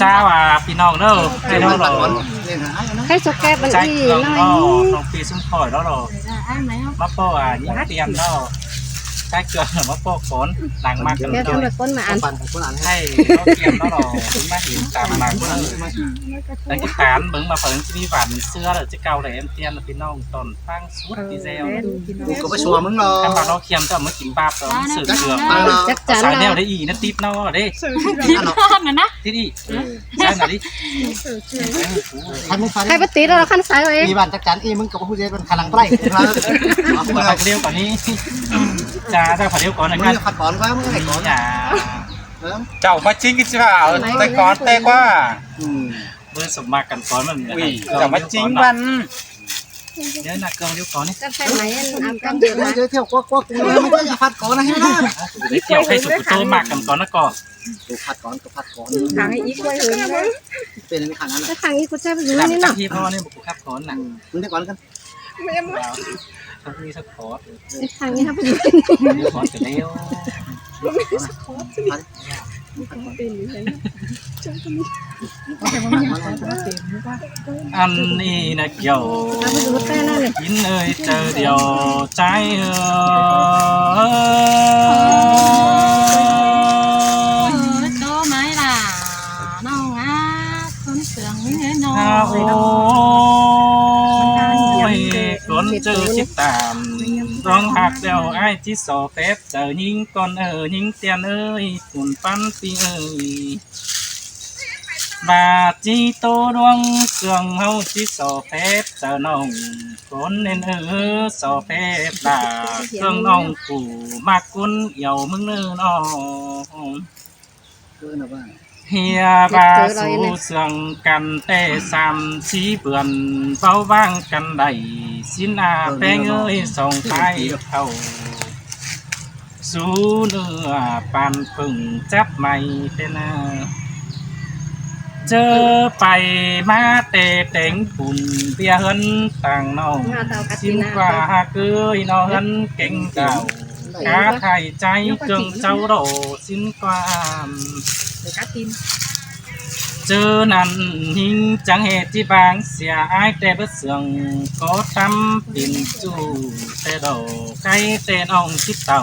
ทราบว่าพี่น้องเด้อให้น้องเรา ให้สแกตมัน ใจ อี เรา หน่อย ก็น้องปีซุ้มคอยแล้วเรามาป้อยิ่งเตียนเนาะใช้เกลือมาป้อฝนหลังมากัน เดี๋ยว จ ต้อง น ไปก้นมาอัน ให้เราเตรียมแล้วเราถึงมาเห็นตามหลังมันหลังที่ฐานเบิ่งมาเปิดที่มีหวานเสื้อเราจะเกาแหลมเตียนพี่น้องตอนฟังสุดดีเซล กูก็ไปชัวมึงเนาะ ถ้ามาเราเคียมก็มากินบาปตอนสื่อเกลือ จักจัน สายแน แล้ว ว ได้อีนะติ๊บเนาะเด้ ที่บ้านนะ ที่นี่ใช่หน่อยดิ คันมึงฟัน ให้ปฏิเราขั้นสายเอาเอง มีบ้านจักจันอีมึงกับผู้เชี่ยวเป็นขลังไร่ครับ มาผักเรียวกว่านี้จะผักเรียวก่อนนะ มึ ครั ง บ ขัดก่อนว่ามึงไอ้ก่อน อย่า เจ้ามาจิ้งกันใช่เปล่าแต่ก่อนแต่ว่า เบอร์สมมากันก่อนมัน อุ้ยเจ้ามาจิ้งมัน เดี๋ยวนักเกลือเรียวก่อนนี่ ก็ใช่ไหมอันกำ เดี๋ เดี ย ยว วนะ เที่ยวกวักกูไม่ได้อย่าขัดก่อนนะฮะ เดี๋ยวเกี่ยวให้สุกโตมากกันก่อนนะก่อน กูขัดก่อนกูขัดก่อน ทางอีกไว้เลยนะ เป็นในขันนั้น ถ้าทางอีกกูจะไปอยู่ จับ นี่ จับ เนาะ ที่พ่อเนี่ยบุกขับก่อนน่ะ มึงได้ก่อนกัน ต้องมีสักคอร์ส ทางนี้ถ้าไปอยู่ เดี๋ยวคอร์สจะเร็วอันนี้นะเกี่ยว ถ้าไปอยู่ใต้นั่นเลย กินเอ้ยเจอเดียวใจโตไม้ล่ะน้องอาคนเสืองนี่น้อง โอ้ยคนเจอจิตตามร้องหักเดียวไอ้ที่สอเฟบเจอยิงก่อนยิงเตียนเอ้ยฝุ่นปั้นปีเอ้ยบาจีโตดวงเสื่องเฮาที่สอเฟบเจอน้องคนเน้นสอเฟบด่าเครื่องน้องกูมากกุนเอี่ยวมึงเนื้อน้อง คือนะว่า เฮียบาสู่เสื่องกันแต่สามชีเบื่อนเฝ้าว่างกันใดสินอาแป้งเอ้ยส่งไปเข้าสู่เนื้อปานพึ่งจับไม่เป็นเจอไปมาเตะเต็งปุ่นเบียเฮินต่างน้องสินกว่าเกยน้องเฮินเก่งเก่าขาไทยใจเกิงเจ้าโดสินความ เดี๋ยวกัดกิน เจอนั่นหิงจังเหตุที่บางเสียอายแต่บ่เสื่องก็ทำปิ่นจูแต่ดอกไก่แต่น้องคิดเต่า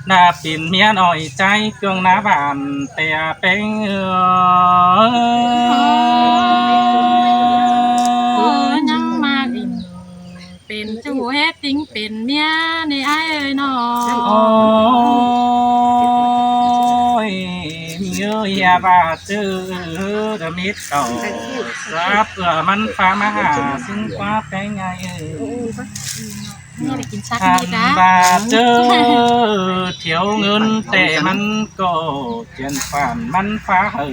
หน้าปิ่นเมียหน่อยใจเกืองหน้าบ้านแต่เป็นยังมากินเป็นเจ้าหัวเฮ็ดติ้งเป็นเมียในไอ้เอ้ยน้อง โอ้ยมีเยอะแยะบ้าเจอระมิดเก่าทราบเพื่อมันฟ้ามาหาซึ่งกว่าแปลงไงนี่ไปกินซัก ท่า นี่ น นะ บาเจอเที่ยวเงินแต่มันก็เจียนฝันมันฟ้าเหอ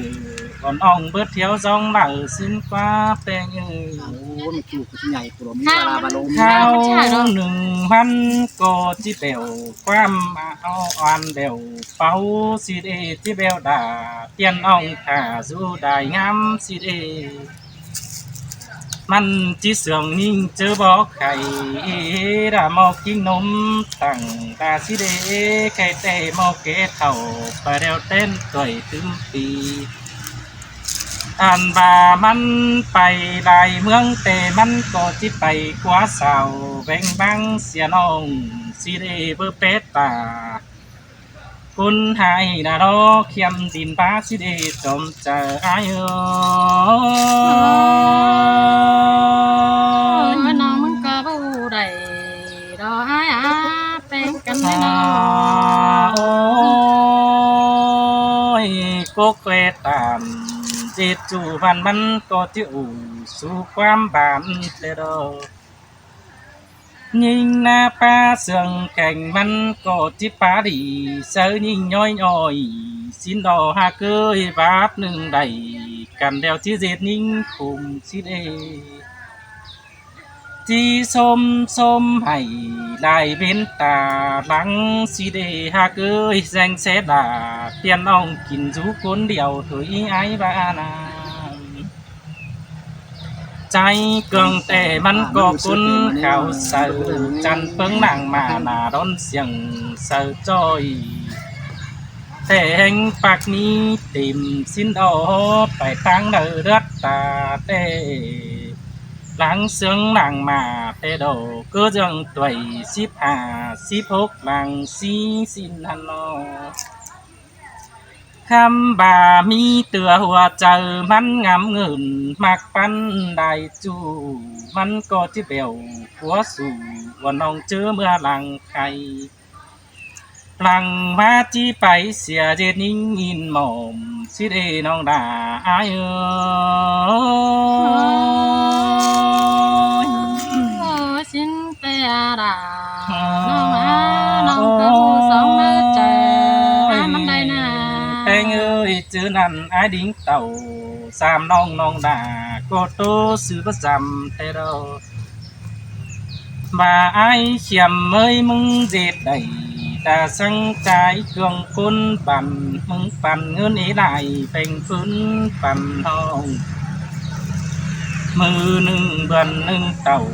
ก่อนอ่องเบิดเที่ยวจองเหล่าซึ่งกว่าแปลงเอ้ย โอ้มันคิวคือใหญ่กูมีเวลาบาลง ข้าวหนึ่งพันก็จิเบลความเอาอ่อนเดวเป่าสิเดจิเบลดาเตียนอ่องขาสู้ได้งามสิเดมันจีเสืองนิ่งเจอบอกไข่ดามอกกินนมตั้งตาสิเดไข่เตะมอกเกเท่าปลาเดวเต้นต่อยตึมปีอันบามันไปหลายเมืองแต่มันก็จิไปกว่าเสาแบ่งบังเสียน้องสิเดเบอร์เป็ดตาคุณหายนาดอกเขียมดินป้าสิเดจมเจออายน้องมึงก็บ่ได้รอให้อาเป็นกันแน่นอน โอ้ยโกเกวตามจิตจูบันมันก็จะอู่สู่ความบานเตโดยิงหน้าป้าเสื่องแข่งมันก็จิปาดีเสือยิงย้อยย้อยสินดอหาเกยบาทหนึ่งใดกันเดียวที่เจ็ดยิงคุมสิเดจีส้มให้ลายเว้นตาหลังสิเดหาเกยแสงเสดาเปลี่ยนน้องกินจูคนเดียวถุยไอ้บ้านาใจเกิงแต่มันก็กุนข่าวเสือจันเปิ้งนางมาหน้าร้อนเสียงเสือจอยแฟ แต่งปากนี้tìm xin đó phải tăng nợ đất ta tê lắng sướng nàng mà tê đồ cứ dâng tuổi ship hà ship hốc bằng xí xin hàn nóคำบ่ามีเตือหัวใจมันงามเงินมักปันได้จูมันก็จะเบลหัวสู่ว่าน้องเจอเมื่อหลังใครหลังมาจีไปเสียเจนิ่งอินหมอมสิเดน้องด่าอายเอ้ย xin tê đàน้องน้องก็ผู้สองเนื้อใจมันได้น่ะ แพงเอ้ยเจอนั่นไอ้ดิ้งเต่าสามน้องน้องด่าก็โตซื้อประจำแต่เราmà ai chiếm ơi mừng dệt đầy ta sang trái cường côn bàn mừng bàn ngân ý đại bành phun bàn hồng mưa nưng bần nưng tàu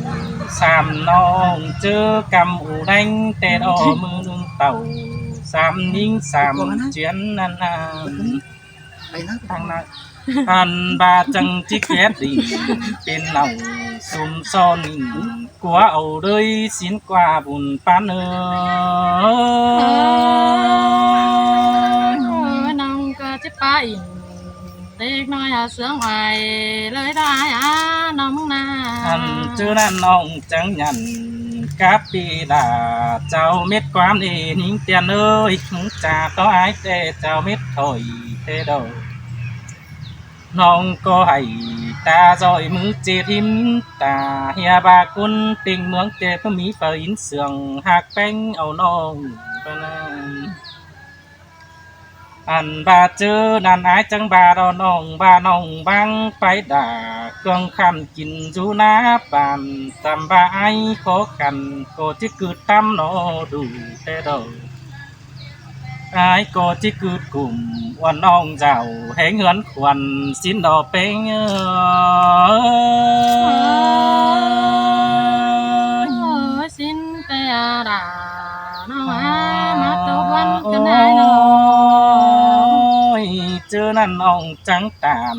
sam non chớ cầm ủ đánh tê đỏ mưa nưng tàu sam nín sam chuyến nan nan ไปนะ thằng này anh ba chân chiếc ghét đi bên lòng xùm son của ẩu đôi xin qua bùn pan ơi น้องก็จะไปเด็กน้อยเสืองไว้เลยได้น้องนา anh chưa nan ông chẳng nhận cáp đi là cháu mết quán đi những tiền ơi chả có ai để cháu mết thôi thế đâuน้องก็ให้ตาจอยมือเจ็ดหินตาเฮียบากุนติงเมืองเจ็ดก็มีเปิดเสืองหักแป้งเอาน้องไปนั่นอันบาเจอนันอายจังบาดอน้องบาน้องบังไปด่าเครื่องคันกินจูนาบานตำบาไอขอกันก็จะเกิดตำนอดูแต่ดอกai có chỉ cứ cùngวันน้องเจ้าแหงเหินควันสินดอกเป็งเอ้ย xin tê đàน้องมาตกวันกันได้น้อง เจอนั่นน้องจังตาน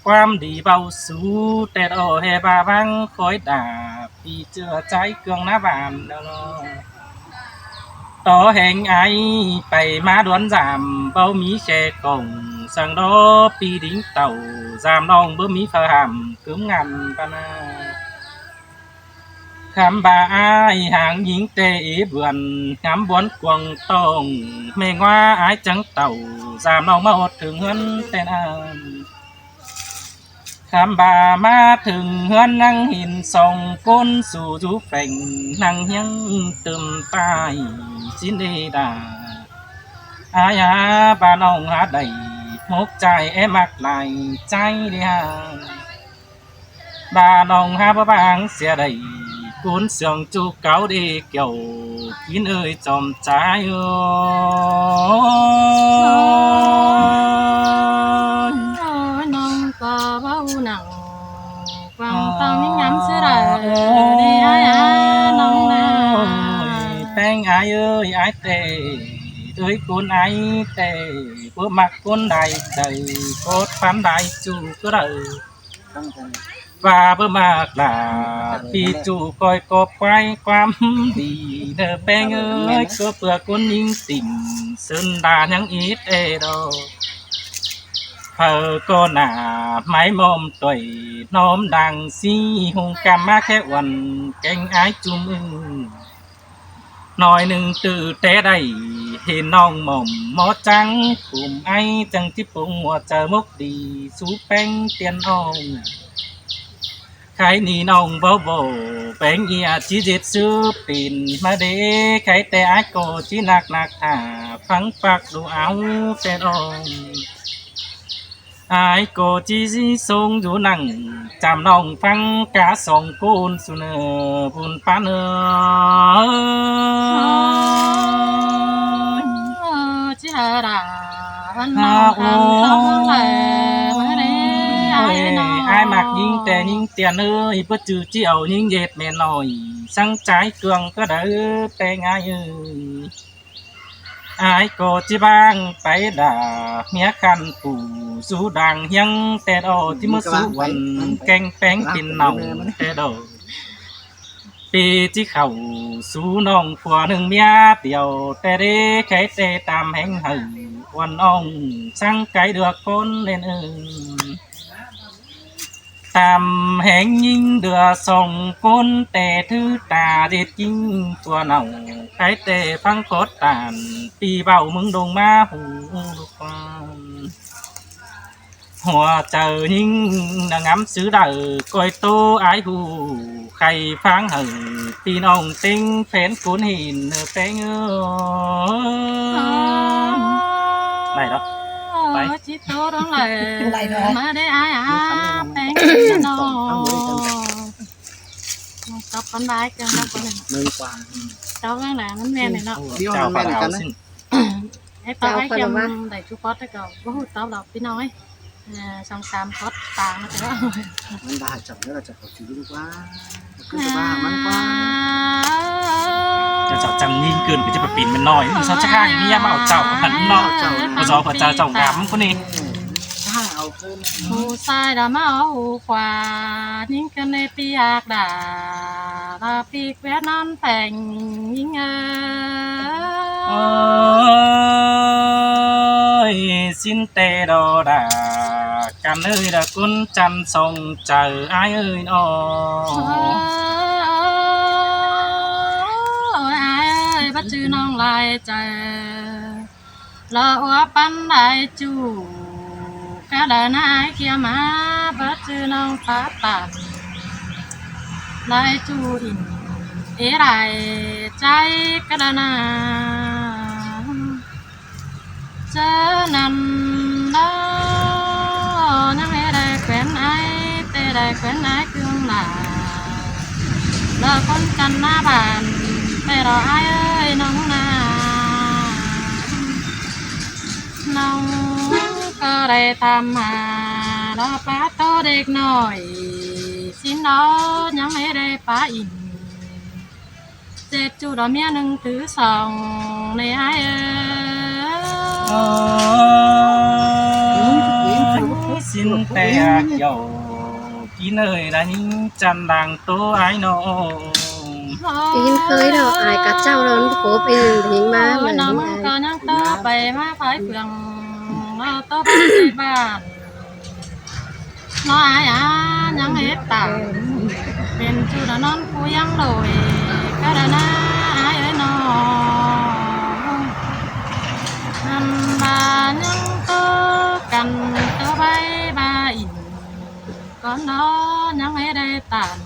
ความดีเบาสู้แต่ดอกแห่บาบังคอยด่าพี่เจอใจเกลืองหน้าบานแล้วน้องต่อแห่งไอไปมาดวนจามเบามีแค่กงสั่งดอปีดิ้งเต่าจามน้องเบ่มีเฟอหำกึ้มงันปะนาคำบาอายห่างหญิงเตะเบือนงามบวนกวงตองแม่งว่าอายจังเต่าจามน้องมาอดถึงเฮือนแต่นานคำบามาถึงเฮือนนั่งหินส่องก้นสู่จูแฝงนั่งเฮียงตึมตายสินเดดาอายาบาน้องหาได้มกใจมักไหลใจเดียบาน้องหาบ่บางเสียได้กุนเสียงจูเก่าดีเกี่ยวกินเอ้ยจอมใจเอ้ย น้องก็เบาหนังฟังฟังยังย้ำเสียได้ดีน้องนา แป้งai ơi ai tề tới cuốn ai tề của mặt cuốn đại đầy cốt phán đại chủ cứ đời ตั้งใจ và bơ mạc là phi chủ coi có quay quam đi nơ beng ơi có bữa cuốn những tình sơn đà nhang ít ê đâu phở cô nà máy mồm tuổi nôm đằng si hung cam má khẽ quần canh ái chung nói nâng từ té đầy hình nong mỏm mó trắng cùng ai chẳng tiếp bụng mùa chờ mốc đi sú bánh tiền ông khai ni nong bố bố bánh ia chỉ diệt sư pin mà đế khai té ái cô chỉ nạc nạc thả phăng phạc đồ áo tên ông ai cô chỉ sông dù nặng chạm nong phăng cá sông côn su nơ bùn phán ơi chỉ hà đà vănน้องทำต้องแหล่มาเด้ai mặc những tè những tiền ơi bất trừ chiều những dệt mẹ nổi sang trái cường có đỡ tè ngay ơi อายก็จะบางไปด่าเมียคันปู่สู้ดังยังแต่ดอที่มือสู้วันแกงแป้งเป็นเน่าแต่ดอปีที่เข้าสู่น้องผัวหนึ่งเมียเดียวแต่เด็กแค่แต่ตามแห่งหือวันอ่องสั่งไก่เดือกคนเล่นตามแห่งยิงเดือส่องก้นแต่ถือตาเด็ดยิงตัวเน่าใครแต่ฟังกดตานปีเบามึงดงมาหูลูกฟังหัวเจอยิงนางงำซื้อเดือกอยโตอายหูใครฟังหือปีน้องติงแฟนกุนหินแป้งได้แล้วไป จิตโตร้องเลยมาได้อายแป้งนอตบคนบายกันแล้วคนหนึ่ง มือกว่า เจ้าข้างหลังมันแม่เนี่ยเนาะ เดี๋ยวมันแม่นกันนะ ไอ้ตอบไอ้เข็มได้ชุบพอดแต่ก็บ่ฮู้ตอบดอกพี่น้อยสองสามพอดต่างนะแต่ว่า มันได้จับแล้วจะขอชีวิตกว่าคือจะว่ามันกว่า จะเจ้าจำยิ่งเกินไปจะไปปีนมันน้อยมันเขาจะข้างเมียมาเอาเจ้าพันนอกพอจอพอเจ้าเจ้างามคนนี้ ถ้าเอาขึ้น หูซ้ายดามาหูขวายิ่งกันในปีอากดาลาปีกแวดนอนแผงยิ่งโอ้ยสินเตโดดากันเอ้ยดากุนจันทรงเจออายเอ้ยน้อบัดจือน้องลายใจละหัวปันได้จูกระดานายเขียมาบัดจือน้องฟ้าตันลายจูอินไรใจกระนาเจอนั้นแล้วยังไม่ได้แขวนไอแต่ได้แขวนไอเครื่องหลาแล้วคนกันหน้าบ้านไปรอไอเอ้ยน้องนาน้องก็ได้ทำมาดอป้าโตเด็กหน่อยสินดอยังไม่ได้ป้าอินเจ็ดจูดอเมียหนึ่งถือสองในไอเอ้ย สินเตกโยกินเอ้ยได้ยิ่งจันดังตัวไอ้น้อง ยินเคยเราอายกับเจ้าเราโผล่ปีนทิ้งมาเหมือน น้อง อาย ก็ยังต่อไปมาขายเฟืองเราต่อไปบ้านน้อยยังเฮ็ดต่างเป็นจูดนอนผู้ยังโดยก็ได้นะไอ้เอ้ยน้องนันบายังต่อกันต่อไปบ้าอินก่อนน้อยังไม่ได้ต่าง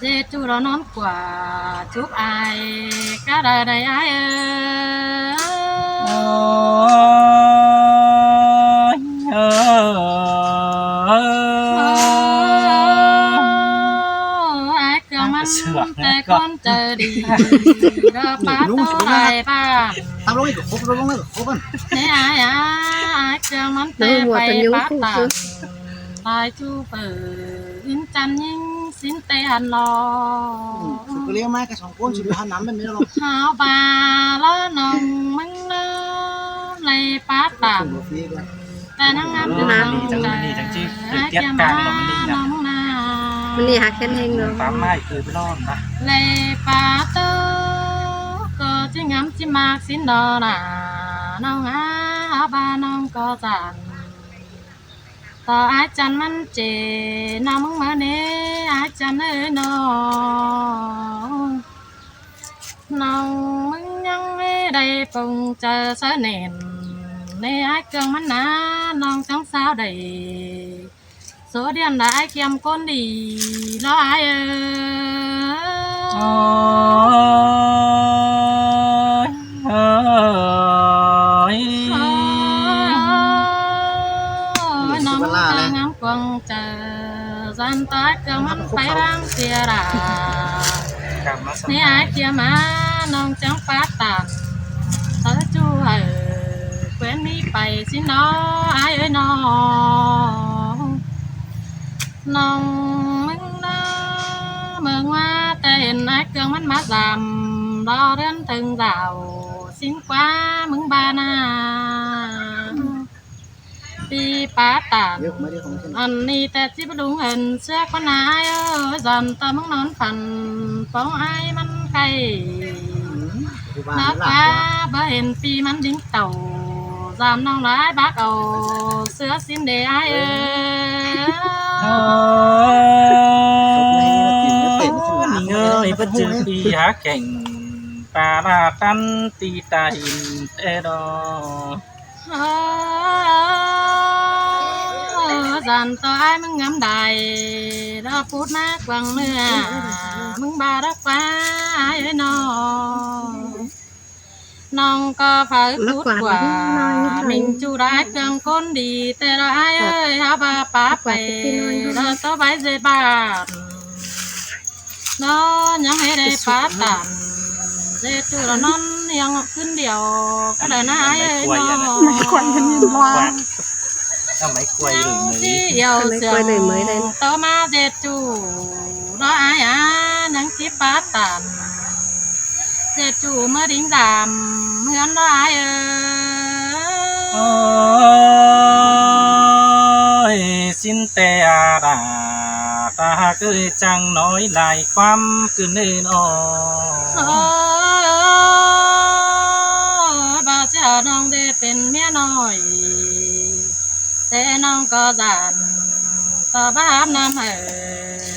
เจจูเรานอนกว่าชุบอายก็ได้ได้อายโอ้ยอายเกลือมันแต่คนเจอดีก็ป้าโตไรบ้าง ทำลงให้ครบลงให้ครบกัน เนี่ยอายเกลือมันแต่ไปป้าตาตายจูเปิดอินจันยิ่งสินเตหันรอ สุกเลี้ยงไม้กับสองคนสุดหันน้ำเป็นไม่หรอก หาบาละน้องมึงเนเลยป้าตามแต่นั่งงามน้องใจเกี่ยมาน้องนา มันนี่หักแค่เองเนาะ ตามไม่เคยไปนอนนะ เลยป้าเตอก็จิงามจิมากสินดอนาน้องอาบาน้องก็จันต่ออาจารย์มันเจน้องมึงมาเนอาจารย์เอ้ยน้องน้องมึงยังไม่ได้ปงเจอเสน่ห์ในไอ้เกิงมันนะน้องจังสาวใดโซเดียมได้เคียมก้นดีแล้วไอ้โอ้ยน้องตางามกวางเจอจันตาเกิงมันไปบ้างเสียราในไอ้เคียมาน้องจังป้าตันเธอจูแคว้นมีไปสิน้อไอ้เอ้ยน้องมึงนะเมืองว่าแต่เห็นไอ้เกลืองมันมาดำรอเดินถึงดาว xin quá mừng ba na đi phá tàn เดี๋ยวไม่ได้ของฉัน อันนี้แต่ที่บ่ดุงเห็นเสื้อคนนายเอ้ยจันตะมึงนอนฝันป้องไอ้มันไก่ กูบ้าน นัก หลั ฟ้า บ บ่เห็นปีมันดิ้งเต่าจามน้องร้ายบักเอาเสื้อสิ้นเดไอ้เอ้ย มีเงยประจือปีหาแข่งปลาลาตันตีตาหินเอดอ จันต่อไอ้มึงงำได้เราพูดมากกว่าเนื้อมึงบารักฟ้าไอ้น้องน้องก็ฝ่ายพูดกว่ามิงจูร้ายเพียงคนดีแต่เราไอ้เอ้ยหาบาป้าไปเราต่อไปเจ็บาทน้องยังให้ได้ป้าตันเจ็บจูเรานอนยังขึ้นเดียวก็ได้นะไอ้เอ้ยน้องไม่ควรจะยินว่า ทำไมกล้วยหรือมือ yêu sương tao ma dệt chủ nó ai nắng chip bát tàn dệt chủ mới đính giảm hướng nó ai ơi xin tè đà ta cứ chẳng nói lạiความcứ nên bà chờ nông để bên mía nồiแต่น้องก็จันต่อบ้านน้ำ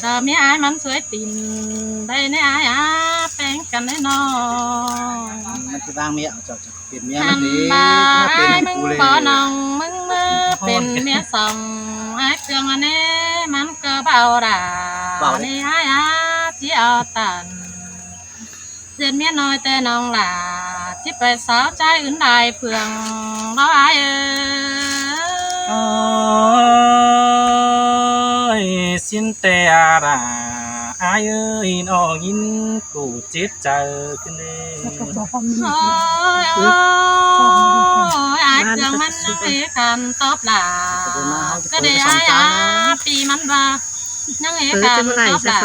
เรามีไอ้มันสวยติ่นได้ในไอ้แป้งกันได้น้อง มันจะวางเมียเอาจะเป็นเมีย หั มัน น ดี มา เป็ ไอ้ น มึง กูเลย บ่น้องมึงมือเป็นเมียสองไอ้เครื่องอันนี้มันก็เบาด่านี่ไอ้ที่เอาตันเจ็ดเมียน้อยแต่น้องหล่าที่ไปสาวใจอื่นใดเพื่องเราไอ้ơi xin tè đà ai ơi nó nhìn cụ chết chờ cái này โอ้ยโอ้ยไอ้เครื่องมันนั่งเอกันตอบหลาก็ได้ไอ้ปีมันว่านั่งเอกันตอบหลา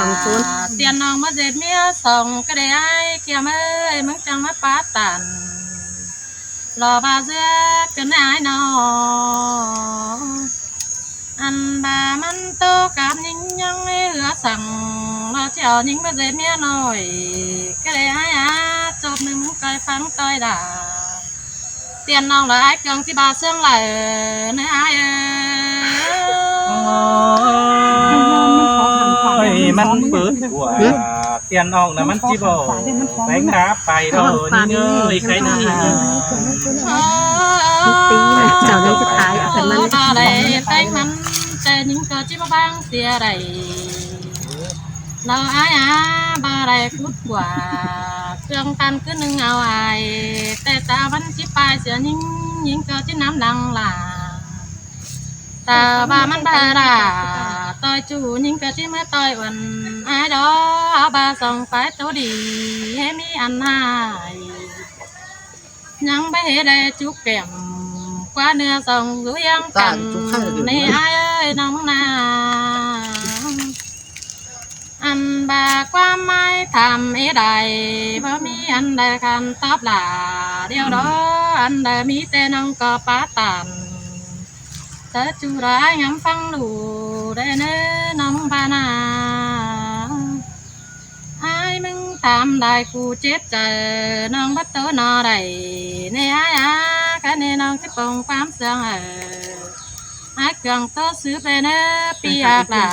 เตียนน้องมาเจ็ดเมียสองก็ได้ไอ้เกี่ยมเอ้ยมึงจังมาป้าตันรอบาเสื้อกันไอ้น้องอันบามันโตกับยิงยังไม่เหลือสั่งเราเจ้ายิงมาเจ็ดเมียหน่อยก็ได้ไอ้จบหนึ่งไก่ฟังต้อยด่าเตียนน้องละไอ้เกลืองที่บาเสื่องไหลในไอ้ơiมันเปิดกว่าเตียนออกนะมันจีบแบงค์น้าไปโดนี่เอ้ยใครนี่ ตีเจ้ายังจะตายเอาแต่มัน บาได้ไต้มันแต่ยิงก็จีบบ้างเสียได้เราไอ้บาได้พูดกว่าเครื่องตันก็นึงเอาไอ้แต่ตาวันจีปลายเสียยิงก็จีน้ำดังหล่าตาบามันบาด่าต่อยจูยิงก็จีไม่ต่อยวันไอ้ดอบาส่งไปตัวดีให้มีอันหายยังไม่ได้จุกแก้มกว่าเนื้อส่งรู้ยังกันในไอ้น้องนาอันบาความไม่ทำใดเพราะมีอันใดคำตอบหลาเดียวดออันใดมีแต่น้องก็ป้าตันแต่จูร้ายงำฟังดูได้เนื้อน้องบานาไอ้มึงทำได้กูเจ็บใจน้องบัดตัวนอได้ในไอ้แค่ในน้องที่ปงความเสื่องไอ้เครื่องโตซื้อไปเนื้อปีอาปลา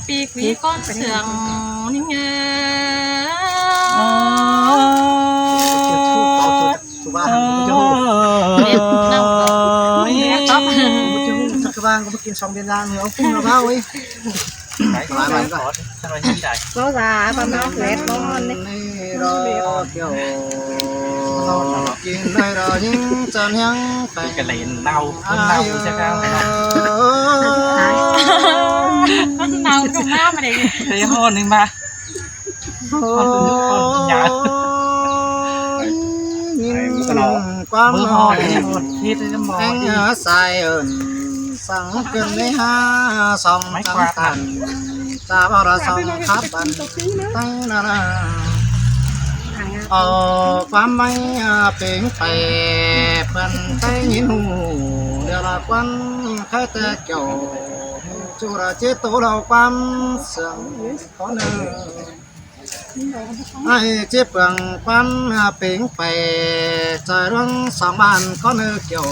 ปีกวีก้นเสื่องนิ่งเงอ สุบ้านจะ เด็ดน้องก็ จับจะกบ้านก็มากิน2เดือนล่างเอาพุ่งเอาเบ้าเว้ย Đấy, Lại có có. sao lại như vậy? có già và nó lẹt ngon đấy เกี่ยวกินได้รอยิ่งจะยังไป Cái lệnh đau, cơn đau sẽ cao này nè. เอาตรงหน้ามาเด็ก Thấy hôn đi mà. Hôn nhá. ความ Mưa หอ hôn ย thì hôn thiết nó mò แอง đi. สายเอิญสั่งเกินได้5 2 Máy 3 quạt ตัน à? ตาบอด2 ครับบันตั้งนานา thằng ความไม่เป็นไปเปิ้นใจยินหูเดี๋ยวละควันแค่แต่เกี่ยวจูระเจโตเราความเสื่อมขอเนื้อไอ้เจ็บเปลืองความเป็นไปใจเรื่องสองบ้านขอเนื้อเกี่ยว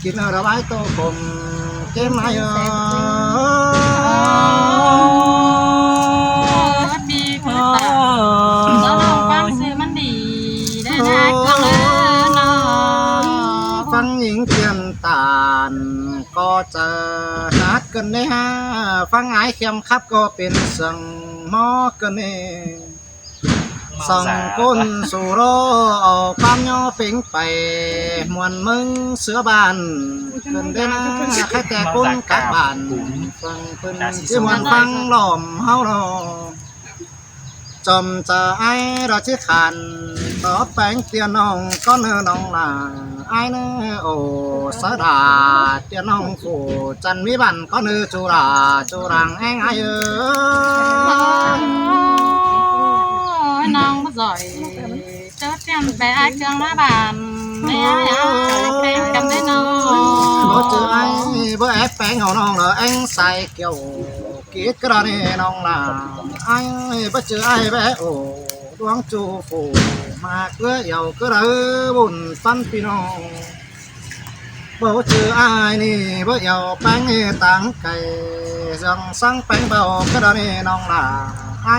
กินระบายโตผมเก็บมาเยอะ ดีคือตาเราลองความซื่อมันดีได้ได้ก็เลยเนาะ ฟังหญิงเทียนตาลก็จะนัดกันได้ฮะฟังไอ้เขียมครับก็เป็นเสียงหมอกันเองสองคนสู่รอเอาความย่อเป็งไปมวนมึงเสือบานกันได้นะแค่แต่คนกักบานฟังเพิ่นที่มวนฟังหล่อมเฮาเรา จอมจะไอ้เราชื่อขันต่อแป้งเตียน้องก็เนื้อน้องล่ะไอ้เนื้อโอ้สะดาเตียน้องฟูจันวิบันก็เนื้อจูราจูรังแองไอ้น้องมาจ่อยเจ้าเตียนไปไอ้เครื่องหน้าบานไม่ไอ้แข่งกันได้น้อง บ่เจอไอ้บ่แอบแป้งเอาน้องเหรอแองใส่เกี่ยวกีดกระนี่น้องล่ะไอ้บ่เจอไอ้แบ่โอ้ดวงจูฟูมาเกลือเหี่ยวกระบุญฟันพี่น้องบ่เจอไอ้นี่บ่เหี่ยวแป้งต่างไก่จังสังแป้งเบากระนี่น้องล่ะไอ้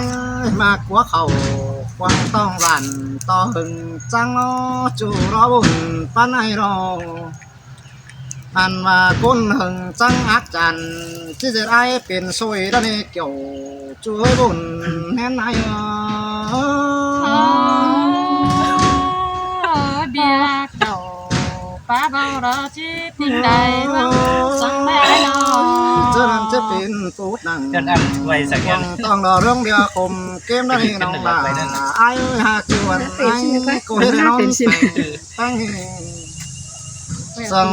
มากกว่าเขาควงต้องรันต่อหึงจังอ้อจูรอบุญปันไอ้รออันว่าคนหึงจังอักจันที่จะได้เป็นสวยด้านนี้เกี่ยวช่วยบุญแน่นไอ้เบียกเดาป้าเบาเราจีติงใดบ้างสังได้เนาะ เจอนั้นจะเป็นตูดนัง จนอันไว้สักอย่าง ต้องรอเรื่องเดียวคมเกมด้านนี้น้องล่ะไอ้หากจวนไอ้ก็เห็นน้องแป้งสั่ง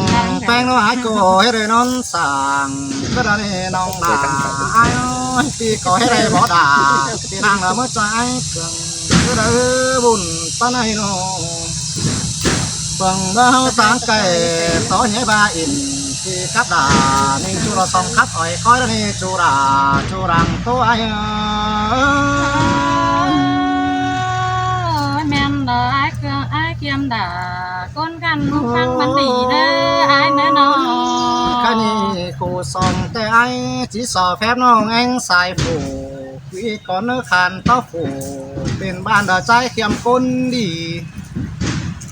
แป้งน้อยก็ให้ได้นอนสั่งก็ได้น้องด่าไอ้ที่ก็ให้ได้บ่ด่าที่นางละเมื่อใจเกินก็ได้บุญปานไอ้น้องฟังดาวต่างไก่ต่อใหญ่บาอินที่กับด่านี่จูรสองคัดอ้อยคอยได้นี่จูราจูรังตัวไอ้แม่นดาไอ้เครื่องไอ้เกียมด่าก้นกันทุกครั้งมันดีเด้อไอ้แน่นอน ข้านี่คู่สองแต่ไอ้จีสอแฟบน้องเอ็งสายผูวีก่อนเนื้อขานเต้าผูเป็นบ้านดาใจเขียมคนดี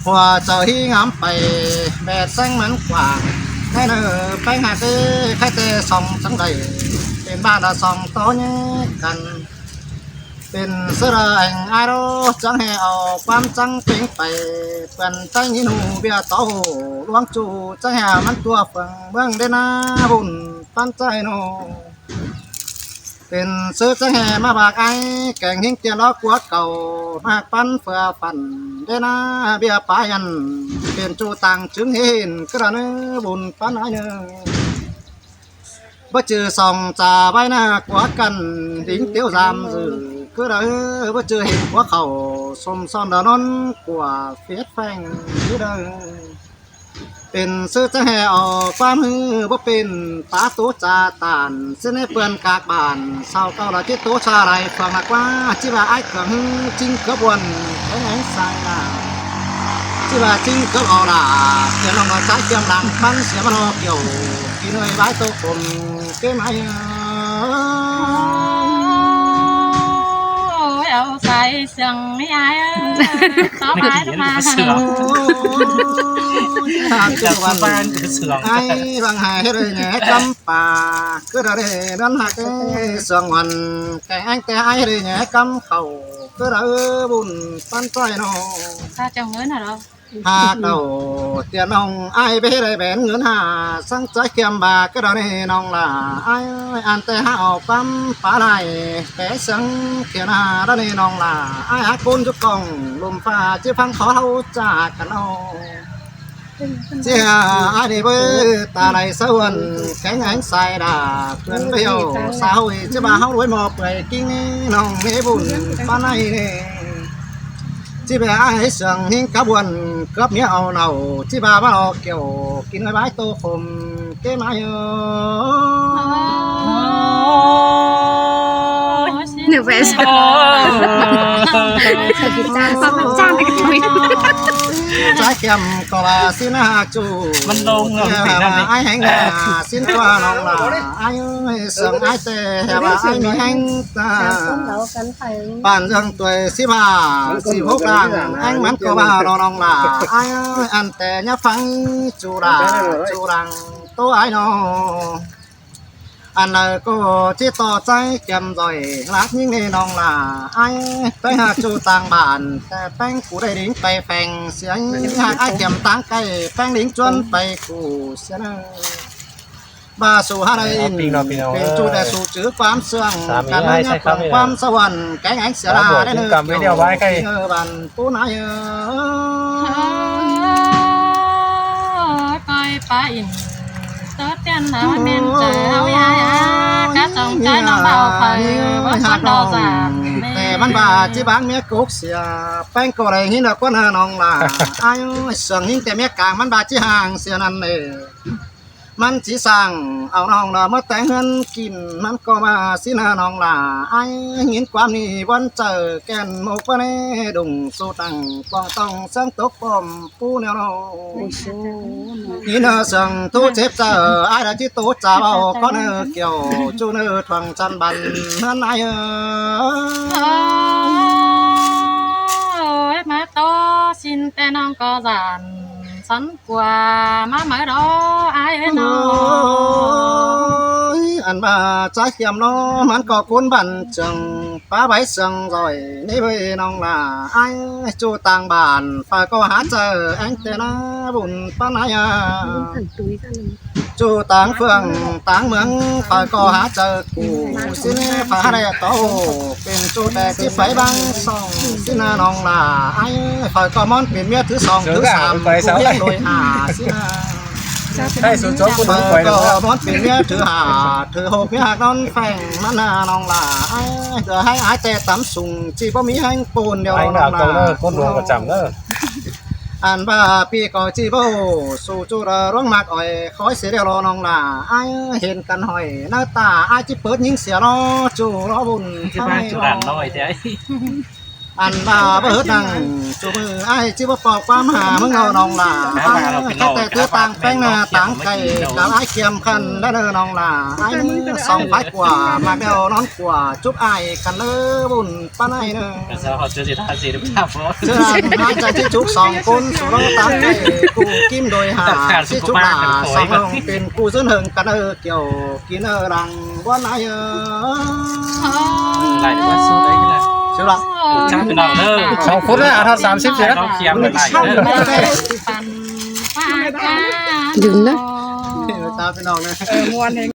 หัวเจ้าฮีงามไปแบดแสงมันกว่างให้เนอไปหาเต้แค่เต้สองจังใดเป็นบ้านดาสองโตเนี้กันเป็นเสื้อแองไอโรจังให้เอาความจังเป็นไปเป็นใจยินูเบียโตหลวงจูจังให้มันตัวเฟิงเบื้องได้นาบุญปันใจโนเป็นเสื้อจังให้มาบากไอแกงหิ้งเตียนล้อกัวเก่ามากปันเฟือฟันได้นาเบียปายันเป็นจูตังจึงเห็นกระเนบุญปันไอเนบ่จือส่องจ่าใบหน้ากว่ากันดิ้งเตี้ยวจามจือคือเราบ่จือเห็นว่าเขาสมซ้อนดานนกว่าเฟียดแฟงคือเราเป็นซื้อจะแห่ออกความฮือบ่เป็นตาโตจาตานเส้นให้เปื่อนกากบานเศร้าเก่าละที่โตชาไรฟังนักว่าจิว่าไอ้เครื่องจริงกระบวนของไอ้สายลาจิว่าจริงก็เอาล่ะเดี๋ยวน้องก็ใจเตรียมดังฟังเสียมันออกเกี่ยวกินไว้ไว้โตผมเก็บไว้เอาใส่เสียงไม่อายต่อไปต่อมา จากบ้านไอ้บางหายเลยแง่จำป่าก็ได้นั้นหักสองวันแกงแต่ไอ้เลยแง่กำเขาก็ได้บุญปันใจน้องถ้าจะเงินเหรอหาเก่าเตียน้องไอ้ไปได้แบนเงินหาสังใจเขียมบาก็ได้น้องล่ะไอ้อันแต่หาออกปั๊มปลาไหลแปะสังเขียนหาได้น้องล่ะไอ้หาคนจุกกองลมฟ้าจะฟังขอเฮาจากกันเอาเจ้าไอ้นี่เบ้ตาไหลสวนแข็งแรงใส่ดาเพื่อนเบี้ยวสาวจะมาเฮารวยหมอบไปกิ้งน้องเมบุญปลาไหลนี่ chỉ về ai sườn hình cá buồn cướp mía ao nào chỉ bà bắt nó kiểu kín cái bãi tô phồng cái mái Nửa vẽ sao Chan cái chuối trái kem có là xin chủ Mình đông rồi ai hành là xin qua nó là ai sườn ai tè và ai mi hành ta bản dân tuổi xí bà xí hốc làng anh mắn có bà nó nong là ai ăn tè nhá phăng chủ đàng tô ai nó anh ơi cô chỉ to trái kem rồi lát những này nong là ai tới hà chủ tàng bản bánh củ đây đính tay phèn xí anh ai kem táng cây bánh đính chuân tay củ xí bà số hai đâyเป็นchủ đề số chữความเสื่องการเงินความสวรรค์แกงแองเสียดายได้เลยบันปูนาย coi pa in tớ tiền thảo miền trời áo ya cá sông trái nó bao phơi bớt con đò giảm แต่มันบาที่บ้านเมียกุกเสียแป้งก็ได้หินก็น่านองล่ะอายุเสื่องหินแต่เมียกลางมันบาที่ห่างเสียนั่นเอง มันสิสั่งเอาน้องละมาแต่งเงินกินมันก็มาสินาน้องละไอ้เห็นความนี้วันเจอแก่นหมกวันนี้ดุงสู้ตังกองต้องเสียงตกปอมปูแนวโน้นี่เนอเสียงตู้เจ็บเจอไอ้ได้ที่ตู้จ่าเอาก็เนอเกี่ยวจูเนอทวงจันบันนั่นไอ้má to xin tên non có giàn sẵn quà má mới đó ai nó อันมาใจเขียมน้อมันก็คุ้นบันจังป้าใบเสียงร่อยนี่เว้ยน้องล่ะไอ้จูต่างบ้านฝ่ายก็หาเจอแองเตน่าบุญป้านายาจูต่างเฟืองต่างเมืองฝ่ายก็หาเจอกูสิเนฝ่าได้โตเป็นจูแต่ที่ไฟบางสองสินาน้องล่ะไอ้ฝ่ายก็มอนเป็นเมียถือสองถือสามกูเลี้ยงโดยหาสินา Đây số chó cũng đúng vậy đó. Món tiền vé thứ hà, thứ hộp vé hạt non phèn, món là nòng là ai, giờ hai ai tè tắm sùng, chỉ có mỹ hành bồn đều anh nào câu nó con ruộng có chậm đó anh ba pi có chỉ vô su chu ra rong mạc ỏi khói xế đều lo nòng là ai hiện cần hỏi nó ta ai chỉ bớt những xế lo chu lo bùnที่บ้านจุฬาน้อยแต่ อันบ่าบ่เฮ็ดนังจูมือไอ้จิบ่ปอกความหามึงเอาน้องล่ะแต่ตัวต่างแป้งหน้าต่างไก่กับไอ้เคียมคันแล้วเด้อน้องล่ะไอ้มึงสองไฟกว่ามาเดียวนอนกว่าจุบไอ้กันเด้อบุญปานไอ้เด้อ ก็จะเขาเจอสิท่าสิหรือเปล่าเพราะ เชื่อหายใจที่จุกสองคนสู่เราต่างไก่กูกินโดยหาที่จุกหาสองเป็นกูซื้อหึงกันเด้อเกี่ยวกินเด้อรังบ่นายหลายว่าสู้ได้ขนาด เชื่อละ ช่างเป็นเราเด้อ 2 phút đấy à thật 30 chứ เราเคียมกันหลายเด้อ ปั่นป้า Dừng đó ตาพี่น้องเลย Ngoan